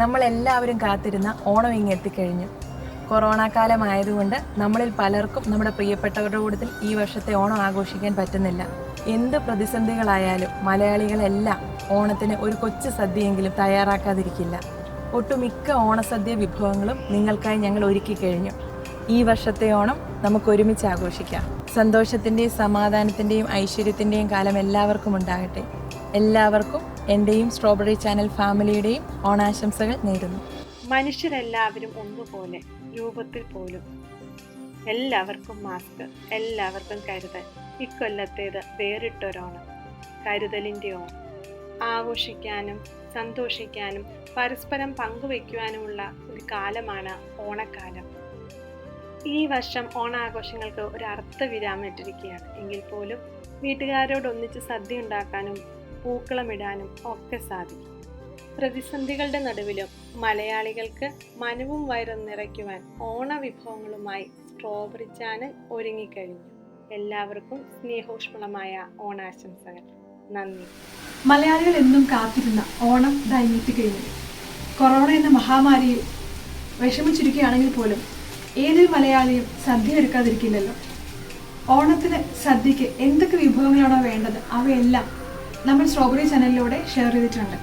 നമ്മളെല്ലാവരും കാത്തിരുന്ന ഓണം ഇങ്ങെത്തിക്കഴിഞ്ഞു. കൊറോണ കാലമായതുകൊണ്ട് നമ്മളിൽ പലർക്കും നമ്മുടെ പ്രിയപ്പെട്ടവരുടെ കൂട്ടത്തിൽ ഈ വർഷത്തെ ഓണം ആഘോഷിക്കാൻ പറ്റുന്നില്ല. എന്ത് പ്രതിസന്ധികളായാലും മലയാളികളെല്ലാം ഓണത്തിന് ഒരു കൊച്ചു സദ്യയെങ്കിലും തയ്യാറാക്കാതിരിക്കില്ല. ഒട്ടുമിക്ക ഓണസദ്യ വിഭവങ്ങളും നിങ്ങൾക്കായി ഞങ്ങൾ ഒരുക്കി കഴിഞ്ഞു. ഈ വർഷത്തെ ഓണം നമുക്ക് ഒരുമിച്ച് ആഘോഷിക്കാം. സന്തോഷത്തിൻ്റെയും സമാധാനത്തിൻ്റെയും ഐശ്വര്യത്തിൻ്റെയും കാലം എല്ലാവർക്കും ഉണ്ടാകട്ടെ. എല്ലാവർക്കും എൻ്റെയും സ്ട്രോബെറി ചാനൽ ഫാമിലിയുടെയും ഓണാശംസകൾ നേരുന്നു. മനുഷ്യരെല്ലാവരും ഒന്നുപോലെ, രൂപത്തിൽ പോലും. എല്ലാവർക്കും മാസ്ക്, എല്ലാവർക്കും കരുതൽ. ഇക്കൊല്ലത്തേത് വേറിട്ടൊരോണം, കരുതലിൻ്റെ ഓണം. ആഘോഷിക്കാനും സന്തോഷിക്കാനും പരസ്പരം പങ്കുവയ്ക്കുവാനുമുള്ള ഒരു കാലമാണ് ഓണക്കാലം. ഈ വർഷം ഓണാഘോഷങ്ങൾക്ക് ഒരു അർത്ഥവിരാമം ഇട്ടിരിക്കുകയാണ്. എങ്കിൽ പോലും വീട്ടുകാരോടൊന്നിച്ച് സദ്യ ഉണ്ടാക്കാനും പൂക്കളമിടാനും ഒക്കെ സാധിക്കും. പ്രതിസന്ധികളുടെ നടുവിലും മലയാളികൾക്ക് മനവും വയറും നിറയ്ക്കുവാൻ ഓണവിഭവങ്ങളുമായി സ്ട്രോബെറി ചാനൽ ഒരുങ്ങിക്കഴിഞ്ഞു. എല്ലാവർക്കും സ്നേഹോഷ്മളമായ ഓണാശംസകൾ. നന്ദി. മലയാളികൾ എന്നും കാത്തിരുന്ന ഓണം ദൈനീത്തി കഴിഞ്ഞു. കൊറോണ എന്ന മഹാമാരിയിൽ വിഷമിച്ചിരിക്കുകയാണെങ്കിൽ പോലും ഏതൊരു മലയാളിയും സദ്യ ഒരുക്കാതിരിക്കില്ലല്ലോ. ഓണത്തിന് സദ്യക്ക് എന്തൊക്കെ വിഭവങ്ങളാണോ വേണ്ടത് അവയെല്ലാം നമ്മൾ സ്ട്രോബെറി ചാനലിലൂടെ ഷെയർ ചെയ്തിട്ടുണ്ട്.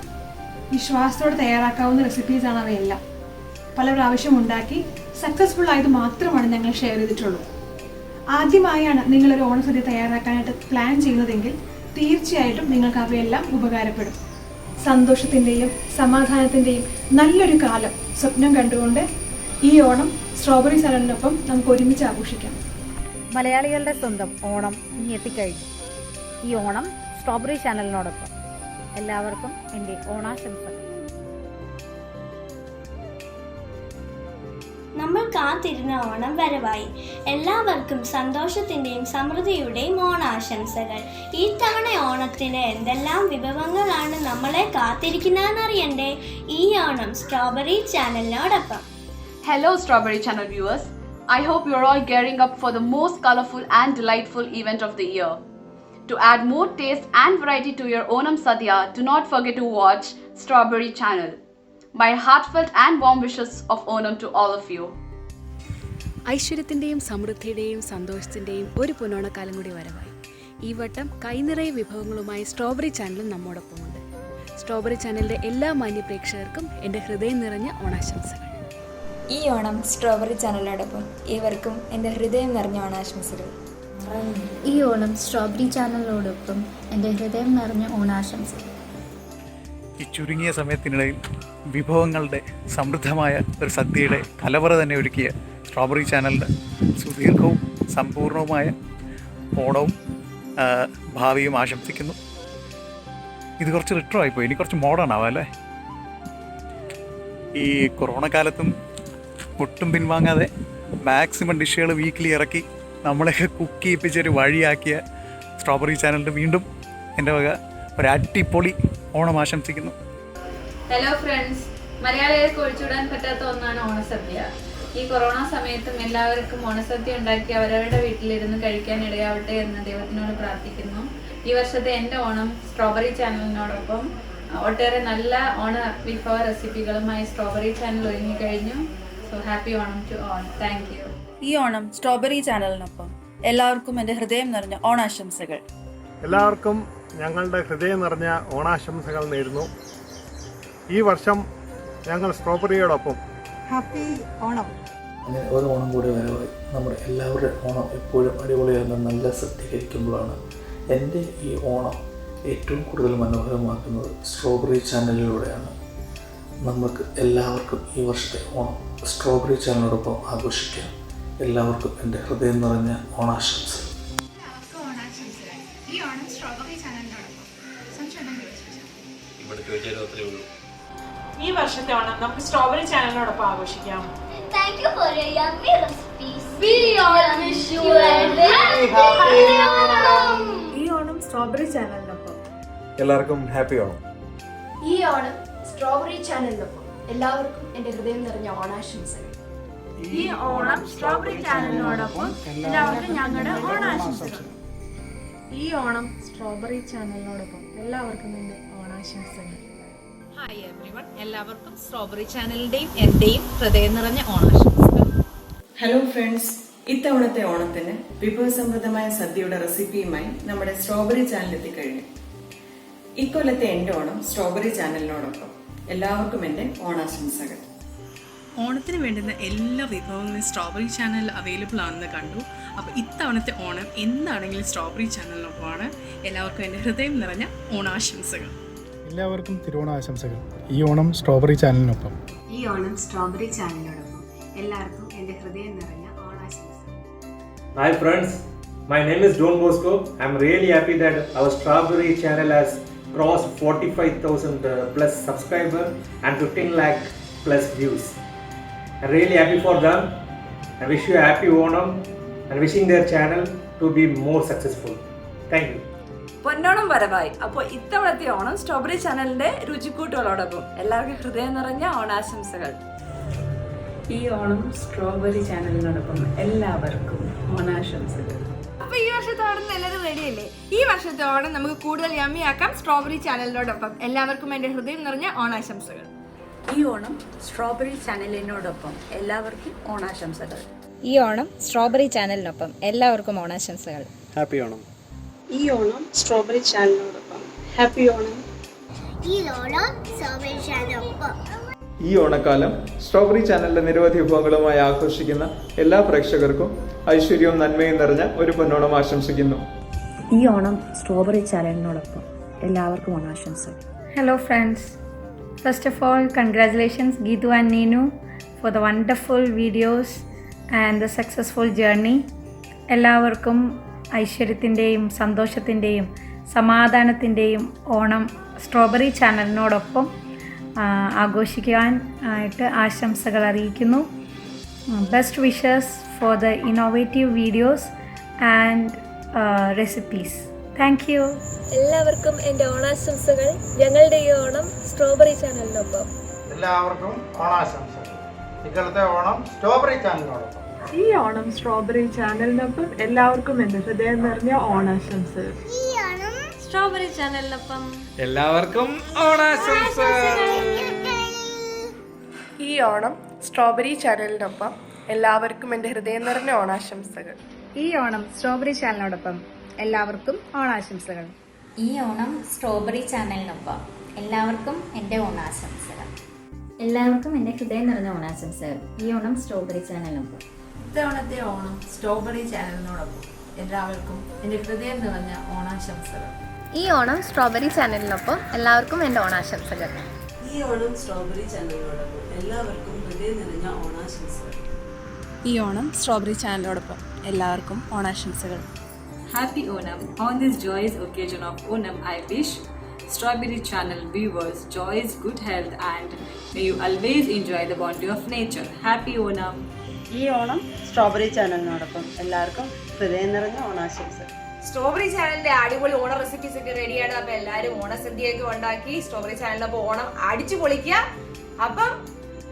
വിശ്വാസത്തോടെ തയ്യാറാക്കാവുന്ന റെസിപ്പീസാണ് അവയെല്ലാം. പല പ്രാവശ്യം ഉണ്ടാക്കി സക്സസ്ഫുൾ ആയത് മാത്രമാണ് ഞങ്ങൾ ഷെയർ ചെയ്തിട്ടുള്ളൂ. ആദ്യമായാണ് നിങ്ങളൊരു ഓണസദ്യ തയ്യാറാക്കാനായിട്ട് പ്ലാൻ ചെയ്യുന്നതെങ്കിൽ തീർച്ചയായിട്ടും നിങ്ങൾക്ക് അവയെല്ലാം ഉപകാരപ്പെടും. സന്തോഷത്തിൻ്റെയും സമാധാനത്തിൻ്റെയും നല്ലൊരു കാലം സ്വപ്നം കണ്ടുകൊണ്ട് ഈ ഓണം സ്ട്രോബെറി ചാനലിനൊപ്പം നമുക്ക് ഒരുമിച്ച് ആഘോഷിക്കാം. മലയാളികളുടെ സ്വന്തം ഓണം ഇനി എത്തിക്കഴിഞ്ഞു. ഈ ഓണം സ്ട്രോബെറി ചാനലിനോടൊപ്പം. എല്ലാവർക്കും എൻ്റെ ഓണാശംസകൾ. നമ്മൾ കാത്തിരുന്ന ഓണം വരവായി. എല്ലാവർക്കും സന്തോഷത്തിൻ്റെയും സമൃദ്ധിയുടെയും ഓണാശംസകൾ. ഈ തവണ ഓണത്തിന് എന്തെല്ലാം വിഭവങ്ങളാണ് നമ്മളെ കാത്തിരിക്കുന്നതെന്നറിയണ്ടേ? ഈ ഓണം സ്ട്രോബെറി ചാനലിനോടൊപ്പം. Hello Strawberry Channel viewers, I hope you're all gearing up for the most colorful and delightful event of the year. To add more taste and variety to your Onam Sadya, do not forget to watch Strawberry Channel. My heartfelt and warm wishes of Onam to all of you. ഐശ്വര്യത്തിൻ്റെയും സമൃദ്ധിയുടെയും സന്തോഷത്തിൻ്റെയും ഒരു പൊന്നോണക്കാലം കൂടി വരവായി. ഈ വട്ടം കൈനിറയ വിഭവങ്ങളുമായി strawberry ചാനലും നമ്മോടൊപ്പമുണ്ട്. Strawberry ചാനലിൻ്റെ എല്ലാ മാന്യ പ്രേക്ഷകർക്കും എൻ്റെ ഹൃദയം നിറഞ്ഞ ഓണാശംസകൾ. ഈ ഓണം സ്ട്രോബെറി ചാനലിനോടൊപ്പം ഏവർക്കും എൻ്റെ ഹൃദയം നിറഞ്ഞ ഓണാശംസകൾ. ഈ ഓണം സ്ട്രോബെറി ചാനലിനോടൊപ്പം എൻ്റെ ഹൃദയം നിറഞ്ഞ ഓണാശംസകൾ. ഈ ചുരുങ്ങിയ സമയത്തിനിടയിൽ വിഭവങ്ങളുടെ സമൃദ്ധമായ ഒരു സദ്യയുടെ കലവറ തന്നെ ഒരുക്കിയ സ്ട്രോബെറി ചാനലിൻ്റെ സുദീർഘവും സമ്പൂർണവുമായ ഓണവും ഭാവിയും ആശംസിക്കുന്നു. ഇത് കുറച്ച് റിട്രോ ആയിപ്പോയി, ഇനി കുറച്ച് മോഡേൺ ആവാം അല്ലേ? ഈ കൊറോണ കാലത്തും ഒട്ടും പിൻവാങ്ങാതെ മാക്സിമം ഡിഷുകൾ വീക്കിലി ഇറക്കി നമ്മളെയൊക്കെ കുക്ക് ചെയ്യിപ്പിച്ചൊരു വഴിയാക്കിയ സ്ട്രോബെറി ചാനലിന് വീണ്ടും എൻ്റെ വക ഒരു അടിപൊളി ഓണം ആശംസിക്കുന്നു. ഹലോ ഫ്രണ്ട്സ്, മലയാളികൾക്ക് ഒഴിച്ചുവിടാൻ പറ്റാത്ത ഒന്നാണ് ഓണസദ്യ. ഈ കൊറോണ സമയത്തും എല്ലാവർക്കും ഓണസദ്യ ഉണ്ടാക്കി അവരവരുടെ വീട്ടിലിരുന്ന് കഴിക്കാൻ ഇടയാവട്ടെ എന്ന് ദൈവത്തിനോട് പ്രാർത്ഥിക്കുന്നു. ഈ വർഷത്തെ എൻ്റെ ഓണം സ്ട്രോബെറി ചാനലിനോടൊപ്പം ഒട്ടേറെ നല്ല ഓണ വിഭവ റെസിപ്പികളുമായി സ്ട്രോബെറി ചാനൽ ഒരുങ്ങിക്കഴിഞ്ഞു. So happy Onam to all. Thank you. ഈ ഓണം സ്ട്രോബെറി ചാനലിനൊപ്പം. എല്ലാവർക്കും എൻ്റെ ഹൃദയം നിറഞ്ഞ ഓണാശംസകൾ. എല്ലാവർക്കും ഞങ്ങളുടെ ഹൃദയം നിറഞ്ഞ ഓണാശംസകൾ നേരുന്നു. ഈ വർഷം ഞങ്ങൾ സ്ട്രോബെറിയോടൊപ്പം. ഹാപ്പി ഓണം. അങ്ങനെ ഒരു ഓണം കൂടി വരവായി. നമ്മുടെ എല്ലാവരുടെ ഓണം എപ്പോഴും അടിപൊളിയാകുന്ന നല്ല സജ്ജീകരിക്കുമ്പോഴാണ് എൻ്റെ ഈ ഓണം ഏറ്റവും കൂടുതൽ മനോഹരമാക്കുന്നത് സ്ട്രോബെറി ചാനലിലൂടെയാണ്. നമുക്ക് എല്ലാവർക്കും ഈ വർഷത്തെ ഓണം സ്ട്രോബെറി ചാനലിനോടൊപ്പം ആഘോഷിക്കാം. എല്ലാവർക്കും എൻ്റെ ഹൃദയം നിറഞ്ഞ ഓണാശംസകൾ. ഈ വർഷത്തെ ഓണം നമുക്ക് സ്ട്രോബെറി ചാനലിനോടൊപ്പം ആഘോഷിക്കാം. Thank you for your yummy recipes. We all wish you a very happy Onam. ഈ ഓണം സ്ട്രോബെറി ചാനലിനൊപ്പം. എല്ലാവർക്കും ഹാപ്പി ഓണം. ഈ ഓണം സ്ട്രോബെറി ചാനലിനൊപ്പം. എല്ലാവർക്കും എൻ്റെ ഹൃദയം നിറഞ്ഞ ഓണാശംസകൾ. ഈ ഓണം സ്ട്രോബെറി ചാനലിനോടൊപ്പം. എല്ലാവർക്കും ഞങ്ങളുടെ ഓണാശംസകൾ. ഈ ഓണം സ്ട്രോബെറി ചാനലിനോടൊപ്പം. എല്ലാവർക്കും എൻ്റെ ഓണാശംസകൾ. ഹായ് എവ്രിവൺ, എല്ലാവർക്കും സ്ട്രോബെറി ചാനലിൻ്റെയും എൻ്റെയും ഹൃദയം നിറഞ്ഞ ഓണാശംസകൾ. ഹലോ ഫ്രണ്ട്സ്, ഇത്തവണത്തെ ഓണത്തിന് വിഭവസമൃദ്ധമായ സദ്യയുടെ റെസിപ്പിയുമായി നമ്മുടെ സ്ട്രോബെറി ചാനൽ എത്തിക്കഴിഞ്ഞു. ഇക്കൊല്ലത്തെ എൻ്റെ ഓണം സ്ട്രോബെറി ചാനലിനോടൊപ്പം. എല്ലാവർക്കും എൻ്റെ ഓണാശംസകൾ. ഓണത്തിന് വേണ്ടുന്ന എല്ലാ വിഭവങ്ങളും സ്ട്രോബെറി ചാനലിൽ അവൈലബിൾ ആണെന്ന് കണ്ടു. അപ്പോൾ ഇത്തവണത്തെ ഓണം എന്താണെങ്കിലും സ്ട്രോബെറി ചാനലിനൊപ്പമാണ്. എല്ലാവർക്കും എൻ്റെ ഹൃദയം നിറഞ്ഞ ഓണാശംസകൾ. എല്ലാവർക്കും തിരുവോണാശംസകൾ. ഈ ഓണം സ്ട്രോബെറി ചാനലിനൊപ്പം. ഈ ഓണം സ്ട്രോബെറി ചാനലിനോടൊപ്പം. എല്ലാവർക്കും എൻ്റെ ഹൃദയം നിറഞ്ഞ ഓണാശംസകൾ. Hi friends, my name is Don Bosco. I'm really happy that our Strawberry channel has crossed 45,000 plus subscribers and 15 lakh plus views. I'm really happy for them. I wish you a happy Onam and wishing their channel to be more successful. Thank you. പൊന്നോണം വരവായി. അപ്പോൾ ഇത്തവണത്തെ Onam strawberry ചാനലിന്റെ രുചിക്കൂട്ടുകളോടൊപ്പം എല്ലാവർക്കും ഹൃദയം നിറഞ്ഞ ഓണാശംസകൾ. ഈ Onam strawberry ചാനലിനോടൊപ്പം എല്ലാവർക്കും ഓണാശംസകൾ. അപ്പൊ ഈ വർഷത്തെ ഓണം എല്ലാവരും റെഡിയല്ലേ? ഈ വർഷത്തെ ഓണം നമുക്ക് കൂടുതൽ യമ്മിയാക്കാം സ്ട്രോബെറി ചാനലിനോടൊപ്പം. എല്ലാവർക്കും എൻ്റെ ഹൃദയം നിറഞ്ഞ ഓണാശംസകൾ. ഈ ഓണം സ്ട്രോബെറി ചാനലിനോടൊപ്പം എല്ലാവർക്കും ഓണാശംസകൾ. ഈ ഓണം സ്ട്രോബെറി ചാനലിനൊപ്പം എല്ലാവർക്കും ഓണാശംസകൾ. ഹാപ്പി ഓണം. ഈ ഓണം സ്ട്രോബെറി ചാനലിനോടൊപ്പം. ഹാപ്പി ഓണം. ഈ ഓണം സ്ട്രോബെറി ചാനലിനൊപ്പം. ഈ ഓണക്കാലം സ്ട്രോബെറി ചാനലിലെ നിരവധി വിഭവങ്ങളുമായി ആഘോഷിക്കുന്ന എല്ലാ പ്രേക്ഷകർക്കും ഐശ്വര്യവും നന്മയും നിറഞ്ഞ ഒരു പൊന്നോണം ആശംസിക്കുന്നു. ഈ ഓണം സ്ട്രോബെറി ചാനലിനോടൊപ്പം എല്ലാവർക്കും ഓണാശംസകൾ. Hello friends. First of all, congratulations Geetu and Neenu for the wonderful videos and the successful journey. എല്ലാവർക്കും ഐശ്വര്യത്തിൻ്റെയും സന്തോഷത്തിൻ്റെയും സമാധാനത്തിൻ്റെയും ഓണം സ്ട്രോബെറി ചാനലിനോടൊപ്പം ആഘോഷിക്കാൻ ആയിട്ട് ആശംസകൾ അറിയിക്കുന്നു. Best wishes for the innovative videos and recipes. Thank you. എല്ലാവർക്കും എൻ്റെ ഓണാശംസകൾ. ഞങ്ങളുടെ ഈ ഓണം സ്ട്രോബെറി ചാനലിനൊപ്പം. എല്ലാവർക്കും ഓണാശംസകൾ. ഇക്കൊല്ലത്തെ ഓണം സ്ട്രോബെറി ചാനലിനോടൊപ്പം. ഈ ഓണം സ്ട്രോബെറി ചാനലിനൊപ്പം എല്ലാവർക്കും എൻ്റെ ഹൃദയം നിറഞ്ഞ ഓണാശംസകൾ. ഈ ഓണം സ്ട്രോബെറി ചാനലിനൊപ്പം എല്ലാവർക്കും ഓണാശംസകൾ. ഈ ഓണം സ്ട്രോബെറി ചാനലിനൊപ്പം എല്ലാവർക്കും എൻ്റെ ഹൃദയം നിറഞ്ഞ ഓണാശംസകൾ. ഈ ഓണം സ്ട്രോബെറി ചാനലിനോടൊപ്പം എല്ലാവർക്കും ഓണാശംസകൾ. ഈ ഓണം സ്ട്രോബെറി ചാനലിനൊപ്പം എല്ലാവർക്കും എൻ്റെ ഓണാശംസകൾ. എല്ലാവർക്കും എൻ്റെ ഹൃദയം നിറഞ്ഞ ഓണാശംസകൾ. ഈ ഓണം സ്ട്രോബെറി ചാനലിനൊപ്പം. ഇത്തവണത്തെ ഓണം സ്ട്രോബെറി ചാനലിനോടൊപ്പം എല്ലാവർക്കും എൻ്റെ ഹൃദയം നിറഞ്ഞ ഓണാശംസകൾ. ഈ ഓണം സ്ട്രോബെറി ചാനലിനൊപ്പം എല്ലാവർക്കും എൻ്റെ ഓണാശംസകൾ. ഈ ഓണം സ്ട്രോബെറി ചാനലിനോടൊപ്പം എല്ലാവർക്കും ഹൃദയം നിറഞ്ഞ ഓണാശംസകൾ. ഈ ഓണം സ്ട്രോബെറി ചാനലിനോടൊപ്പം എല്ലാവർക്കും ഓണാശംസകൾ. Happy Onam. On this joyous occasion of Onam, I wish Strawberry Channel viewers joyous good health and may you always enjoy the bounty of nature. Happy Onam. ഈ ഓണം സ്ട്രോബെറി ചാനലിനോടൊപ്പം എല്ലാവർക്കും ഹൃദയം നിറഞ്ഞ ഓണാശംസകൾ. സ്ട്രോബെറി ചാനലിന്റെ അടിപൊളി ഓണ റെസിപ്പീസ് ഒക്കെ റെഡിയാണ്. അപ്പൊ എല്ലാവരും ഓണസദ്യയൊക്കെ ഉണ്ടാക്കി സ്ട്രോബെറി ചാനലിനൊപ്പം ഓണം അടിച്ചു പൊളിക്കുക. അപ്പം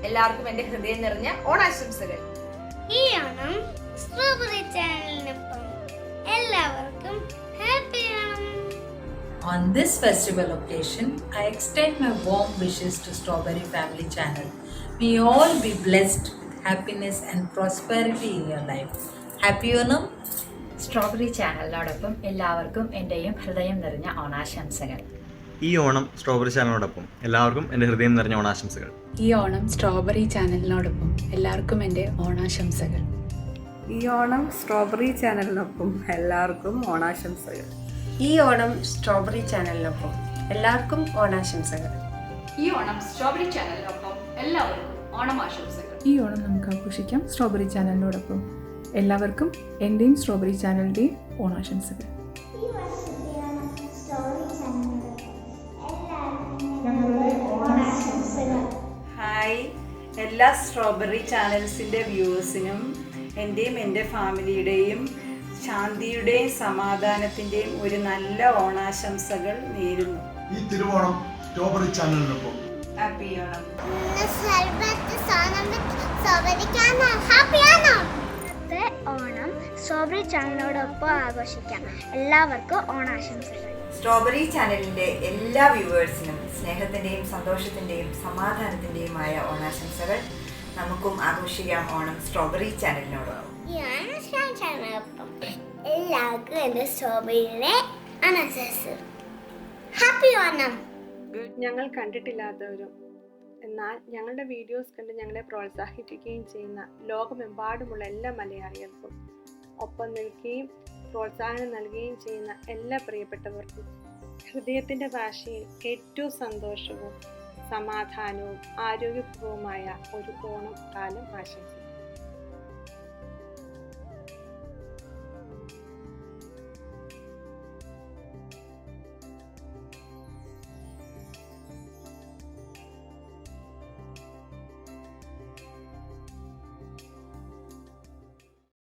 എല്ലാവർക്കും എൻ്റെ ഹൃദയം നിറഞ്ഞ ഓണാശംസകൾ. ഈ ഓണം സ്ട്രോബെറി ചാനലിനൊപ്പം എല്ലാവർക്കും happy Onam. On this festival occasion, I extend my warm wishes to Strawberry Family Channel. May you all be blessed with happiness and prosperity in your life. Happy Onam. Strawberry ചാനലിനോടൊപ്പം എല്ലാവർക്കും എൻ്റെയും ഹൃദയം നിറഞ്ഞ ഓണാശംസകൾ. ഈ ഓണം സ്ട്രോബെറി ചാനലിനോടൊപ്പം എല്ലാവർക്കും എൻ്റെ ഹൃദയം നിറഞ്ഞ ഓണാശംസകൾ. ഈ ഓണം സ്ട്രോബെറി ചാനലിനോടൊപ്പം എല്ലാവർക്കും എൻ്റെ ഓണാശംസകൾ. ഈ ഓണം സ്ട്രോബെറി ചാനലിനൊപ്പം എല്ലാവർക്കും ഓണാശംസകൾ. ഈ ഓണം സ്ട്രോബെറി ചാനലിനൊപ്പം എല്ലാവർക്കും ഓണാശംസകൾ. ഈ ഓണം സ്ട്രോബെറി ചാനലിനൊപ്പം എല്ലാവർക്കും ഓണമാശംസകൾ. ഈ ഓണം നമുക്ക് ആഘോഷിക്കാം സ്ട്രോബെറി ചാനലിനോടൊപ്പം. എല്ലാവർക്കും എൻ്റെയും സ്ട്രോബെറി ചാനലിൻ്റെയും ഓണാശംസകൾ. ഹായ് എല്ലാ സ്ട്രോബെറി ചാനൽസിൻ്റെ വ്യൂവേഴ്സിനും എൻ്റെയും എൻ്റെ ഫാമിലിയുടെയും ശാന്തിയുടെയും സമാധാനത്തിൻ്റെയും ഒരു നല്ല ഓണാശംസകൾ നേരുന്നു. ഈ തിരുവോണം സ്ട്രോബെറി ചാനലിനൊപ്പം. ഹാപ്പി ഓണം. ഹാപ്പി ഓണം. ഇക്കൊല്ലത്തെ ഓണം സ്ട്രോബെറി ചാനലിനോടൊപ്പം ആഘോഷിക്കാം. എല്ലാവർക്കും ഓണാശംസകൾ. സ്ട്രോബെറി ചാനലിൻ്റെ എല്ലാ വ്യൂവേഴ്സിനും സ്നേഹത്തിൻ്റെയും സന്തോഷത്തിൻ്റെയും സമാധാനത്തിൻ്റെയുമായ ഓണാശംസകൾ. നമുക്കും ആഘോഷിക്കാം ഓണം സ്ട്രോബെറി ചാനലിനോടൊപ്പം. എല്ലാവർക്കും എൻ്റെ സ്ട്രോബെറിയിലെ ഓണാശംസകൾ. ഹാപ്പി ഓണം. ഞങ്ങൾ കണ്ടിട്ടില്ലാത്തവരും എന്നാൽ ഞങ്ങളുടെ വീഡിയോസ് കണ്ട് ഞങ്ങളെ പ്രോത്സാഹിപ്പിക്കുകയും ചെയ്യുന്ന ലോകമെമ്പാടുമുള്ള എല്ലാ മലയാളികൾക്കും ഒപ്പം നിൽക്കുകയും പ്രോത്സാഹനം നൽകുകയും ചെയ്യുന്ന എല്ലാ പ്രിയപ്പെട്ടവർക്കും ഹൃദയത്തിൻ്റെ ഭാഷയിൽ ഏറ്റവും സന്തോഷവും സമാധാനവും ആരോഗ്യപൂർവമായ ഒരു ഓണം കാലം ആശംസിക്കുന്നു.